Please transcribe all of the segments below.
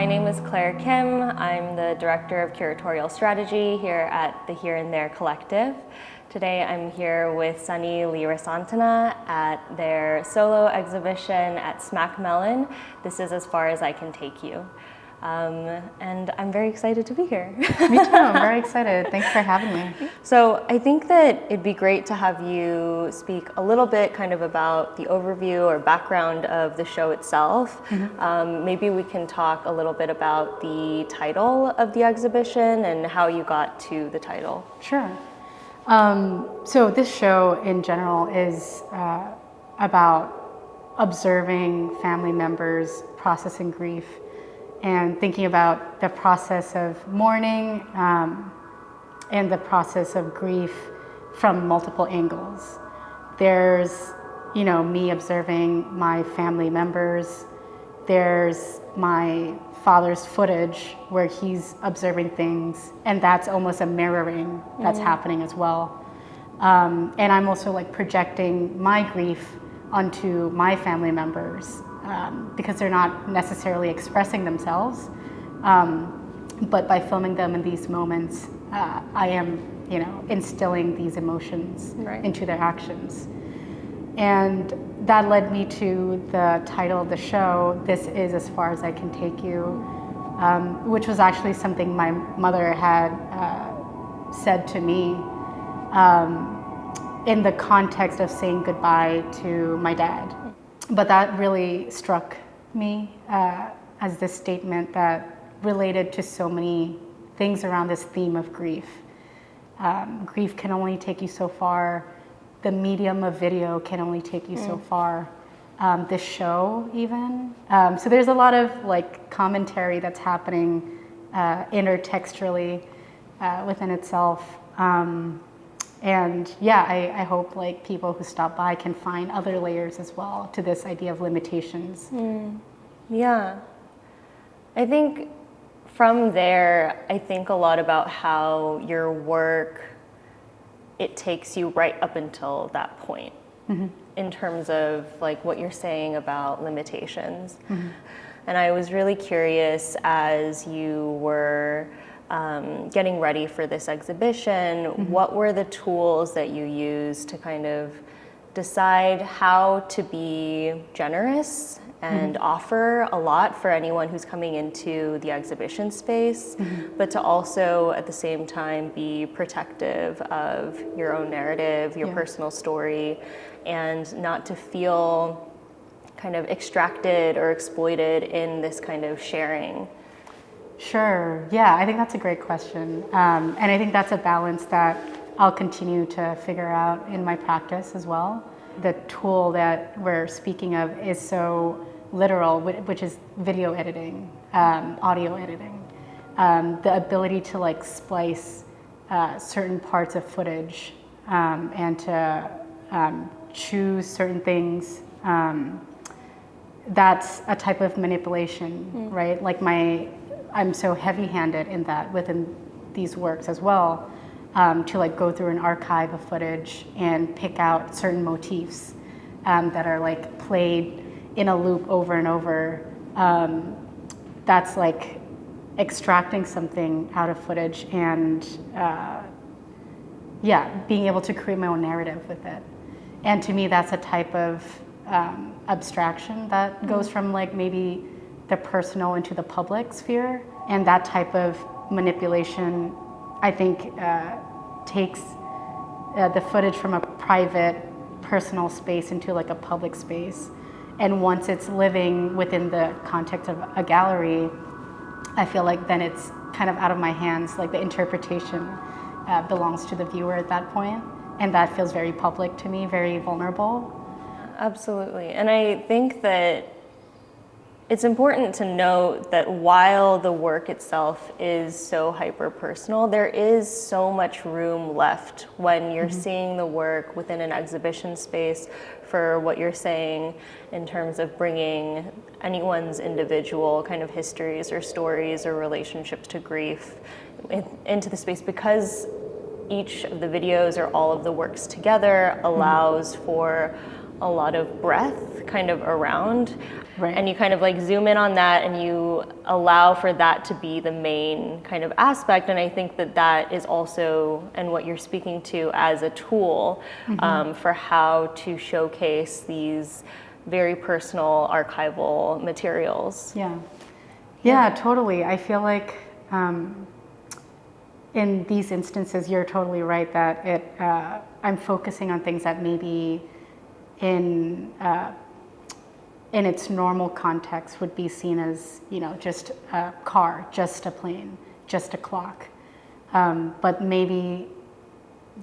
My name is Claire Kim. I'm the Director of Curatorial Strategy here at the Here and There Collective. Today I'm here with Sunny Leerasanthanah at their solo exhibition at Smack Mellon. This is As Far As I Can Take You. And I'm very excited to be here. Me too, I'm very excited. Thanks for having me. So I think that it'd be great to have you speak a little bit kind of about the overview or background of the show itself. Maybe we can talk a little bit about the title of the exhibition and how you got to the title. Sure. So this show in general is about observing family members processing grief and thinking about the process of mourning and the process of grief from multiple angles. There's, me observing my family members. There's my father's footage where he's observing things, and that's almost a mirroring that's happening as well. And I'm also projecting my grief onto my family members. Because they're not necessarily expressing themselves, but by filming them in these moments, I am, instilling these emotions into their actions. And that led me to the title of the show, This Is As Far As I Can Take You, which was actually something my mother had said to me in the context of saying goodbye to my dad. But that really struck me as this statement that related to so many things around this theme of grief. Grief can only take you so far. The medium of video can only take you so far. This show even. So there's a lot of commentary that's happening intertextually within itself. And yeah, I hope people who stop by can find other layers as well to this idea of limitations. Yeah. I think from there, I think a lot about how your work, it takes you right up until that point in terms of what you're saying about limitations. And I was really curious as you were getting ready for this exhibition, what were the tools that you used to kind of decide how to be generous and offer a lot for anyone who's coming into the exhibition space, but to also at the same time be protective of your own narrative, your personal story, and not to feel kind of extracted or exploited in this kind of sharing? Sure. Yeah, I think that's a great question. And I think that's a balance that I'll continue to figure out in my practice as well. The tool that we're speaking of is so literal, which is video editing, audio editing. The ability to splice certain parts of footage and to choose certain things. That's a type of manipulation, right? I'm so heavy-handed in that within these works as well, to go through an archive of footage and pick out certain motifs that are played in a loop over and over. That's extracting something out of footage and being able to create my own narrative with it. And to me, that's a type of abstraction that goes from maybe the personal into the public sphere, and that type of manipulation, I think, takes the footage from a private, personal space into a public space. And once it's living within the context of a gallery, I feel then it's kind of out of my hands. The interpretation belongs to the viewer at that point, and that feels very public to me, very vulnerable. Absolutely, and I think that it's important to note that while the work itself is so hyper-personal, there is so much room left when you're seeing the work within an exhibition space for what you're saying in terms of bringing anyone's individual kind of histories or stories or relationships to grief into the space, because each of the videos or all of the works together allows for a lot of breath kind of around. Right. And you kind of like zoom in on that and you allow for that to be the main kind of aspect. And I think that that is also, and what you're speaking to as a tool for how to showcase these very personal archival materials. Yeah, totally. I feel like in these instances, you're totally right that I'm focusing on things that maybe in its normal context would be seen as, just a car, just a plane, just a clock. But maybe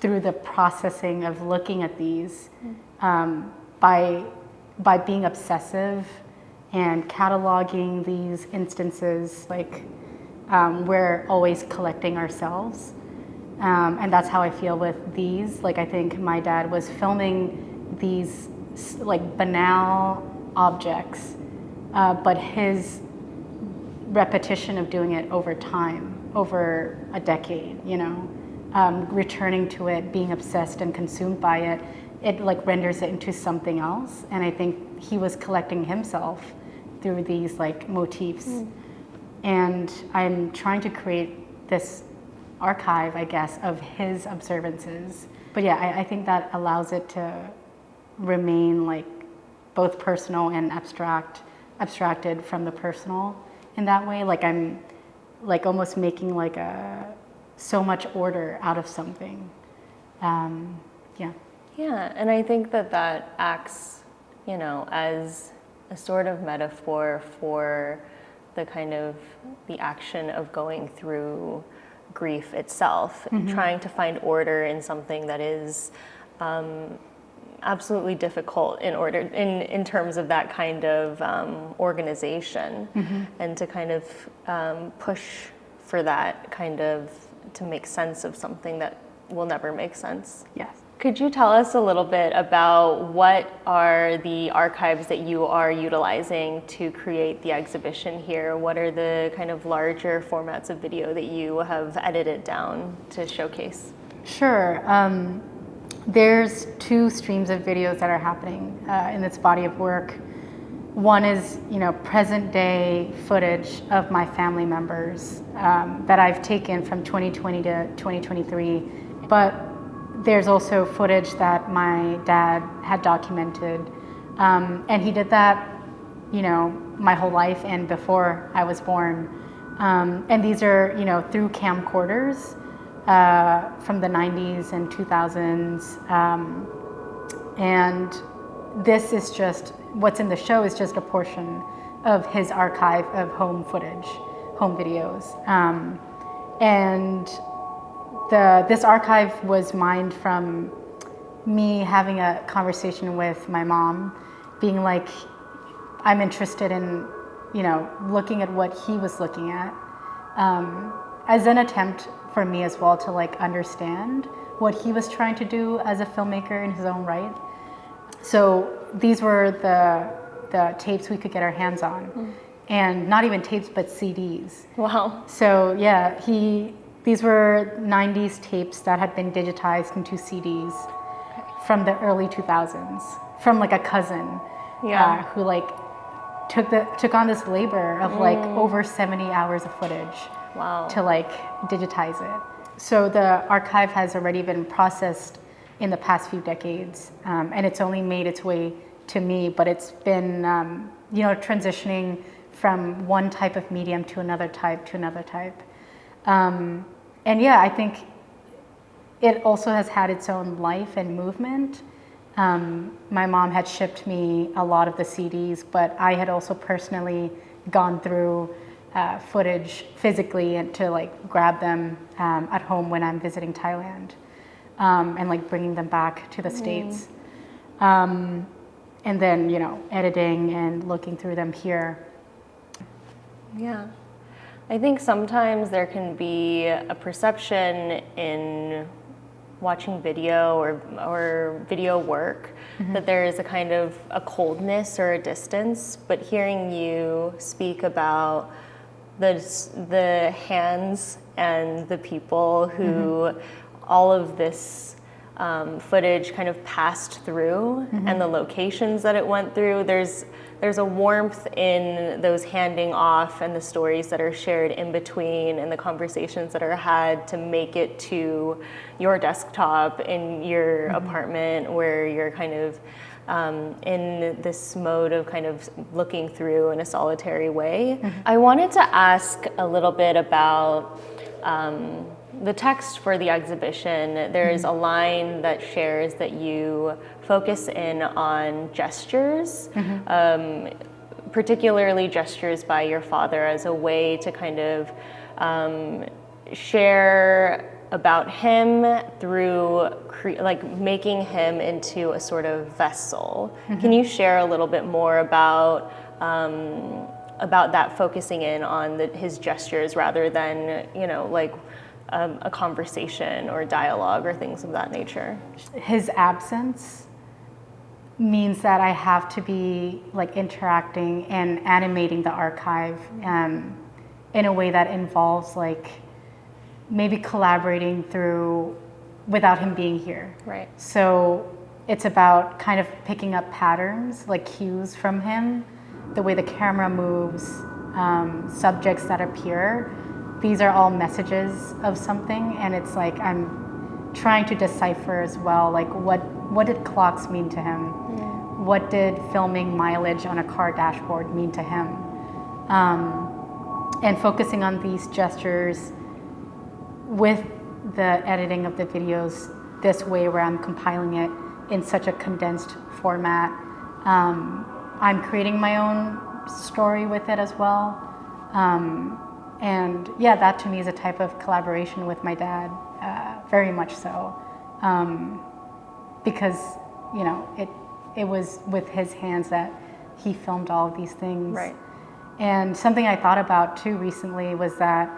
through the processing of looking at these, by being obsessive and cataloging these instances, like we're always collecting ourselves. And that's how I feel with these. Like, I think my dad was filming these like banal objects, but his repetition of doing it over time, over a decade, returning to it, being obsessed and consumed by it, it like renders it into something else. And I think he was collecting himself through these like motifs. And I'm trying to create this archive, I guess, of his observances. But yeah, I think that allows it to remain like both personal and abstracted from the personal in that way. Like I'm like almost making like so much order out of something. Yeah, and I think that that acts, as a sort of metaphor for the kind of the action of going through grief itself, trying to find order in something that is absolutely difficult in terms of that kind of organization, and to kind of push for that kind of to make sense of something that will never make sense. Yes. Could you tell us a little bit about what are the archives that you are utilizing to create the exhibition here? What are the kind of larger formats of video that you have edited down to showcase? Sure. There's two streams of videos that are happening in this body of work. One is, present day footage of my family members that I've taken from 2020 to 2023, but there's also footage that my dad had documented, and he did that, my whole life and before I was born. And these are, through camcorders from the 90s and 2000s. And this is just, what's in the show is just a portion of his archive of home footage, home videos. And this archive was mined from me having a conversation with my mom, being like, I'm interested in, looking at what he was looking at, as an attempt for me as well to like understand what he was trying to do as a filmmaker in his own right. So these were the tapes we could get our hands on, and not even tapes, but CDs. Wow. So yeah, these were 90s tapes that had been digitized into CDs from the early 2000s, from like a cousin who like took on this labor of like over 70 hours of footage. Wow. To like digitize it. So the archive has already been processed in the past few decades, and it's only made its way to me, but it's been transitioning from one type of medium to another type to another type. And yeah, I think it also has had its own life and movement. My mom had shipped me a lot of the CDs, but I had also personally gone through footage physically and to like grab them at home when I'm visiting Thailand, and like bringing them back to the States. And then, editing and looking through them here. Yeah. I think sometimes there can be a perception in watching video or video work that there is a kind of a coldness or a distance, but hearing you speak about the hands and the people who all of this footage kind of passed through and the locations that it went through. There's a warmth in those handing off and the stories that are shared in between and the conversations that are had to make it to your desktop in your apartment where you're kind of in this mode of kind of looking through in a solitary way. I wanted to ask a little bit about the text for the exhibition. There's a line that shares that you focus in on gestures, particularly gestures by your father as a way to kind of share about him through like making him into a sort of vessel. Can you share a little bit more about that focusing in on his gestures rather than, you know, like a conversation or dialogue or things of that nature? His absence means that I have to be like interacting and animating the archive in a way that involves like maybe collaborating through without him being here. Right. So it's about kind of picking up patterns, like cues from him, the way the camera moves, subjects that appear. These are all messages of something, and it's like I'm trying to decipher as well, like what did clocks mean to him? What did filming mileage on a car dashboard mean to him? And focusing on these gestures with the editing of the videos this way where I'm compiling it in such a condensed format. I'm creating my own story with it as well. And yeah, that to me is a type of collaboration with my dad, very much so. Because, you know, it was with his hands that he filmed all of these things. Right. And something I thought about too recently was that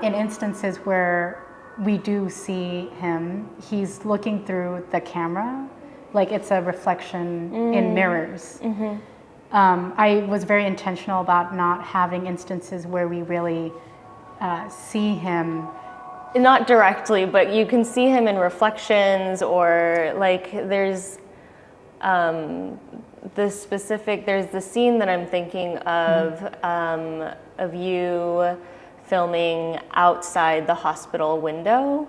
in instances where we do see him, he's looking through the camera, like it's a reflection in mirrors. I was very intentional about not having instances where we really see him. Not directly, but you can see him in reflections, or like there's there's the scene that I'm thinking of you filming outside the hospital window.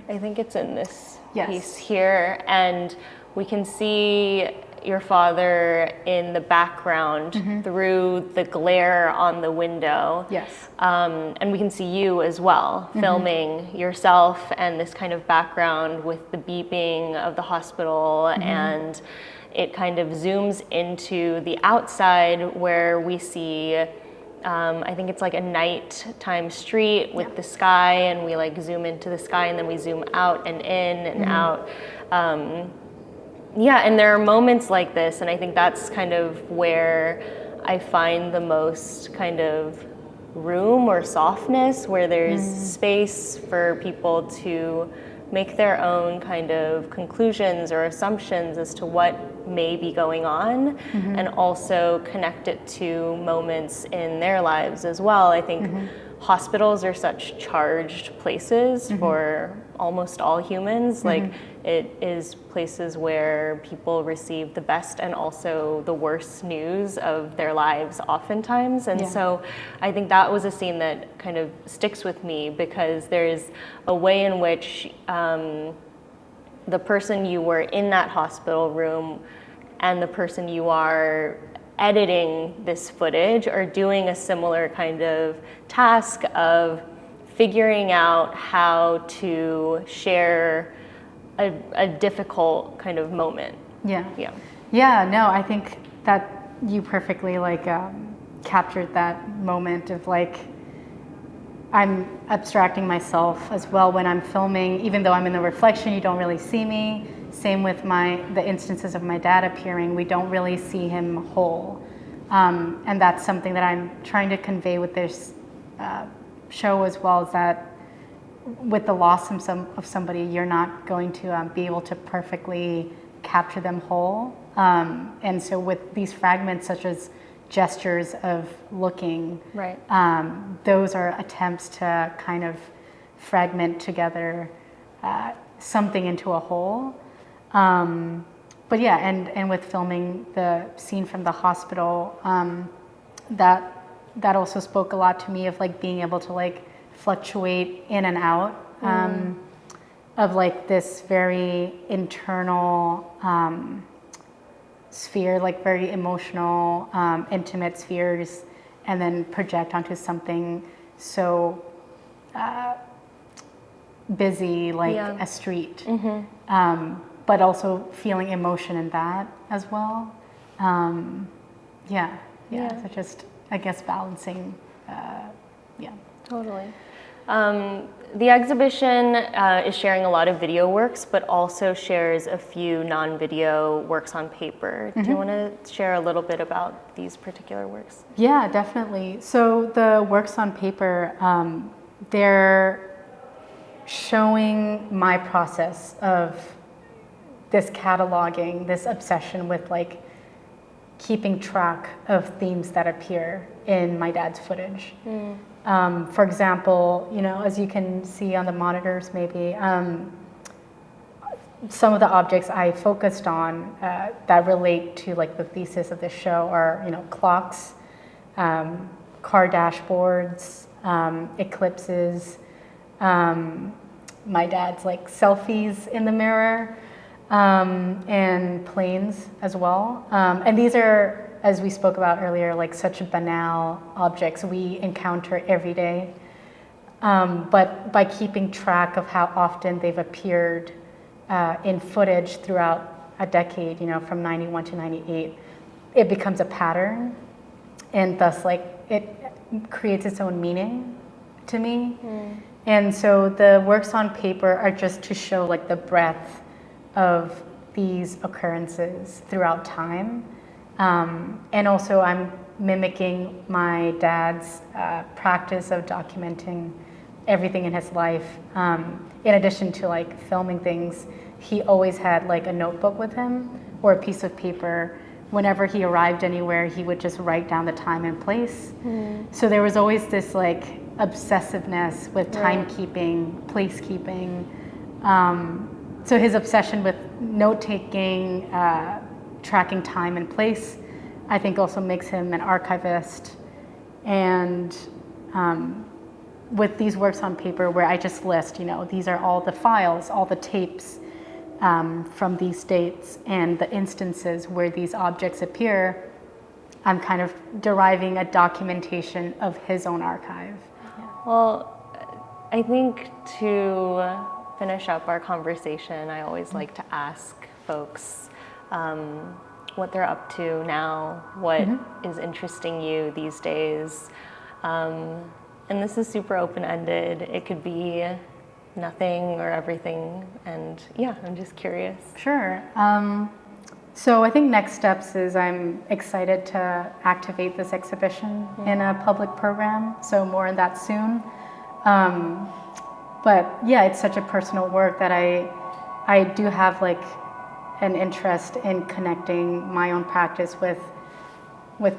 I think it's in this piece here, and we can see your father in the background through the glare on the window. Yes. And we can see you as well, filming yourself and this kind of background with the beeping of the hospital, and it kind of zooms into the outside where we see I think it's like a nighttime street with the sky, and we like zoom into the sky and then we zoom out and in and out. Yeah, and there are moments like this, and I think that's kind of where I find the most kind of room or softness, where there's space for people to make their own kind of conclusions or assumptions as to what may be going on, and also connect it to moments in their lives as well. I think hospitals are such charged places for almost all humans. Like it is places where people receive the best and also the worst news of their lives oftentimes. And so I think that was a scene that kind of sticks with me, because there's a way in which the person you were in that hospital room and the person you are editing this footage are doing a similar kind of task of figuring out how to share a difficult kind of moment. Yeah, no, I think that you perfectly like captured that moment of like, I'm abstracting myself as well when I'm filming. Even though I'm in the reflection, you don't really see me. Same with the instances of my dad appearing, we don't really see him whole. And that's something that I'm trying to convey with this show as well, is that with the loss of somebody, you're not going to be able to perfectly capture them whole. And so with these fragments, such as gestures of looking, those are attempts to kind of fragment together something into a whole. But yeah, and with filming the scene from the hospital, that also spoke a lot to me of like being able to like fluctuate in and out of like this very internal sphere, like very emotional, intimate spheres, and then project onto something so busy, like a street. But also feeling emotion in that as well. So just, I guess, balancing, Totally. The exhibition is sharing a lot of video works, but also shares a few non-video works on paper. Do you want to share a little bit about these particular works? Yeah, definitely. So the works on paper, they're showing my process of this cataloging, this obsession with like keeping track of themes that appear in my dad's footage. For example, you know, as you can see on the monitors maybe, some of the objects I focused on that relate to like the thesis of this show are, you know, clocks, car dashboards, eclipses, my dad's like selfies in the mirror, and planes as well. And these are, as we spoke about earlier, like such banal objects we encounter every day. But by keeping track of how often they've appeared in footage throughout a decade, you know, from 91 to 98, it becomes a pattern. And thus, like, it creates its own meaning to me. And so the works on paper are just to show like the breadth of these occurrences throughout time. And also I'm mimicking my dad's practice of documenting everything in his life. In addition to like filming things, he always had like a notebook with him or a piece of paper. Whenever he arrived anywhere, he would just write down the time and place. So there was always this like obsessiveness with timekeeping, placekeeping. So his obsession with note-taking, tracking time and place, I think also makes him an archivist. And with these works on paper where I just list, you know, these are all the files, all the tapes from these dates and the instances where these objects appear, I'm kind of deriving a documentation of his own archive. Well, I think to finish up our conversation, I always like to ask folks what they're up to now, what is interesting you these days. And this is super open-ended. It could be nothing or everything. And yeah, I'm just curious. Sure. So I think next steps is I'm excited to activate this exhibition in a public program. So more on that soon. But yeah, it's such a personal work that I do have like an interest in connecting my own practice with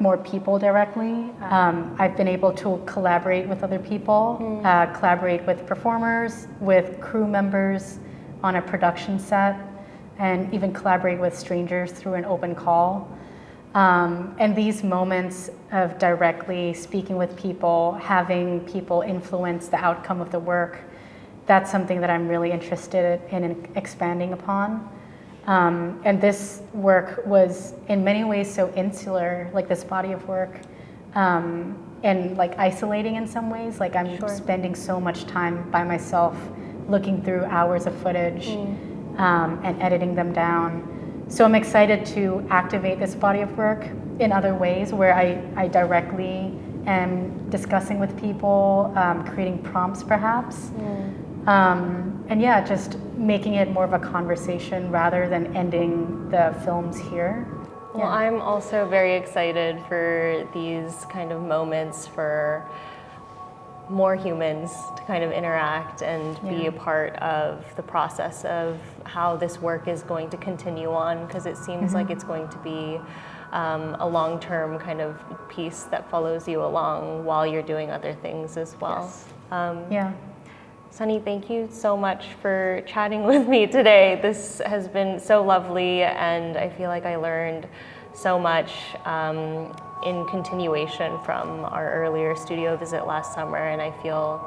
more people directly. I've been able to collaborate with other people, collaborate with performers, with crew members on a production set, and even collaborate with strangers through an open call. And these moments of directly speaking with people, having people influence the outcome of the work, that's something that I'm really interested in expanding upon. And this work was in many ways so insular, like this body of work, and like isolating in some ways. Like I'm spending so much time by myself looking through hours of footage and editing them down. So I'm excited to activate this body of work in other ways where I directly am discussing with people, creating prompts perhaps. And yeah, just making it more of a conversation rather than ending the films here. Well, I'm also very excited for these kind of moments for more humans to kind of interact and be a part of the process of how this work is going to continue on, because it seems like it's going to be a long-term kind of piece that follows you along while you're doing other things as well. Yeah. Sunny, thank you so much for chatting with me today. This has been so lovely, and I feel like I learned so much in continuation from our earlier studio visit last summer, and I feel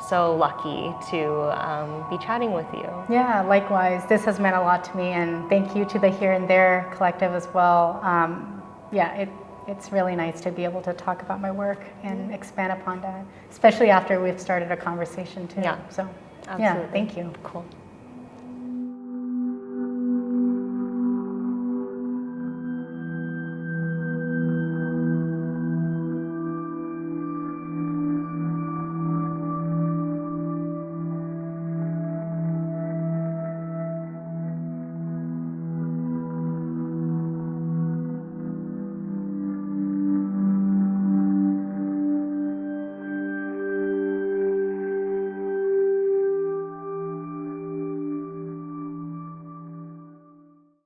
so lucky to be chatting with you. Yeah, likewise. This has meant a lot to me, and thank you to the Here and There collective as well. It's really nice to be able to talk about my work and expand upon that, especially after we've started a conversation too. Yeah, so absolutely. yeah, thank you. Cool.